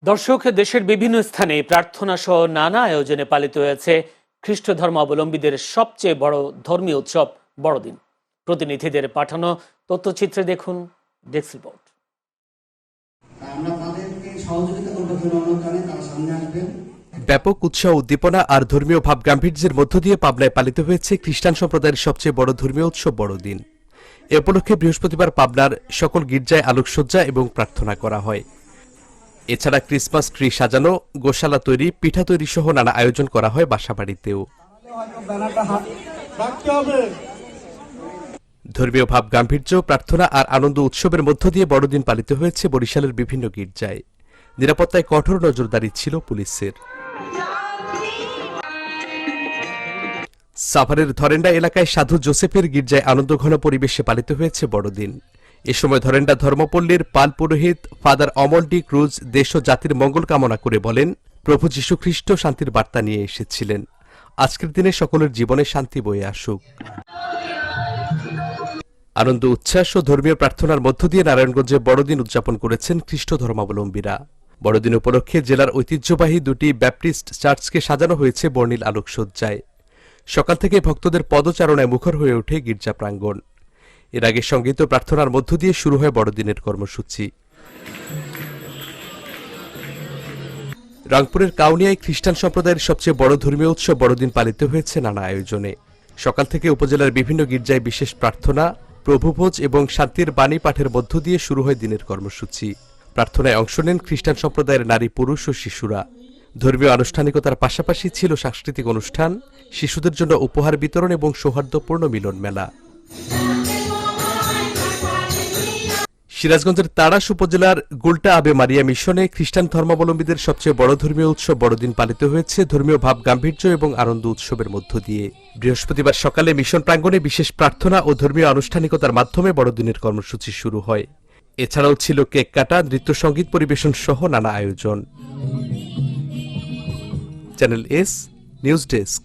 দর্শক, দেশের বিভিন্ন স্থানে প্রার্থনা সহ নানা আয়োজনে পালিত হয়েছে খ্রিস্ট ধর্মাবলম্বীদের সবচেয়ে বড় ধর্মীয় উৎসব বড়দিন। প্রতিনিধিদের পাঠানো তথ্যচিত্রে দেখুন ডেস্ক রিপোর্ট। ব্যাপক উৎসাহ, উদ্দীপনা আর ধর্মীয় ভাব গাম্ভীর্যের মধ্য দিয়ে পাবনায় পালিত হয়েছে খ্রিস্টান সম্প্রদায়ের সবচেয়ে বড় ধর্মীয় উৎসব বড়দিন। এ উপলক্ষে বৃহস্পতিবার পাবনার সকল গির্জায় আলোকসজ্জা এবং প্রার্থনা করা হয়। এছাড়া ক্রিসমাস ট্রি সাজানো, গোশালা তৈরি, পিঠা তৈরি সহ নানা আয়োজন করা হয় বাসাবাড়িতেও। ধর্মীয় ভাব গাম্ভীর্য, প্রার্থনা আর আনন্দ উৎসবের মধ্য দিয়ে বড়দিন পালিত হয়েছে বরিশালের বিভিন্ন গির্জায়। নিরাপত্তায় কঠোর নজরদারি ছিল পুলিশের। সাভারের ধরেন্ডা এলাকায় সাধু জোসেফের গির্জায় আনন্দঘন পরিবেশে পালিত হয়েছে বড়দিন। এ সময় ধরেন্ডা ধর্মপল্লীর পাল পুরোহিত ফাদার অমল ডি ক্রুজ দেশ ও জাতির মঙ্গল কামনা করে বলেন, প্রভু যীশুখ্রিস্ট শান্তির বার্তা নিয়ে এসেছিলেন। আজকের দিনে সকলের জীবনে শান্তি বয়ে আসুক। আনন্দ, উচ্ছ্বাস ও ধর্মীয় প্রার্থনার মধ্য দিয়ে নারায়ণগঞ্জে বড়দিন উদযাপন করেছেন খ্রিস্ট ধর্মাবলম্বীরা। বড়দিন উপলক্ষে জেলার ঐতিহ্যবাহী দুটি ব্যাপটিস্ট চার্চকে সাজানো হয়েছে বর্ণিল আলোকসজ্জায়। সকাল থেকে ভক্তদের পদচারণায় মুখর হয়ে ওঠে গির্জা প্রাঙ্গণ। এর আগে সঙ্গীত ও প্রার্থনার মধ্য দিয়ে শুরু হয় বড়দিনের কর্মসূচি। রংপুরের কাউনিয়ায় খ্রিস্টান সম্প্রদায়ের সবচেয়ে বড় ধর্মীয় উৎসব বড়দিন পালিত হয়েছে নানা আয়োজনে। সকাল থেকে উপজেলার বিভিন্ন গির্জায় বিশেষ প্রার্থনা, প্রভুভোজ এবং শান্তির বাণী পাঠের মধ্য দিয়ে শুরু হয় দিনের কর্মসূচি। প্রার্থনায় অংশ নেন খ্রিস্টান সম্প্রদায়ের নারী, পুরুষ ও শিশুরা। ধর্মীয় আনুষ্ঠানিকতার পাশাপাশি ছিল সাংস্কৃতিক অনুষ্ঠান, শিশুদের জন্য উপহার বিতরণ এবং সৌহার্দ্যপূর্ণ মিলন মেলা। সিরাজগঞ্জের তাড়াশ উপজেলার গুলটা আবে মারিয়া মিশনে খ্রিস্টান ধর্মাবলম্বীদের সবচেয়ে বড় ধর্মীয় উৎসব বড়দিন পালিত হয়েছে ধর্মীয় ভাব গাম্ভীর্য এবং আনন্দ উৎসবের মধ্য দিয়ে। বৃহস্পতিবার সকালে মিশন প্রাঙ্গণে বিশেষ প্রার্থনা ও ধর্মীয় আনুষ্ঠানিকতার মাধ্যমে বড়দিনের কর্মসূচি শুরু হয়। এছাড়াও ছিল কেক কাটা, নৃত্য সঙ্গীত পরিবেশন সহ নানা আয়োজন। Channel S news desk.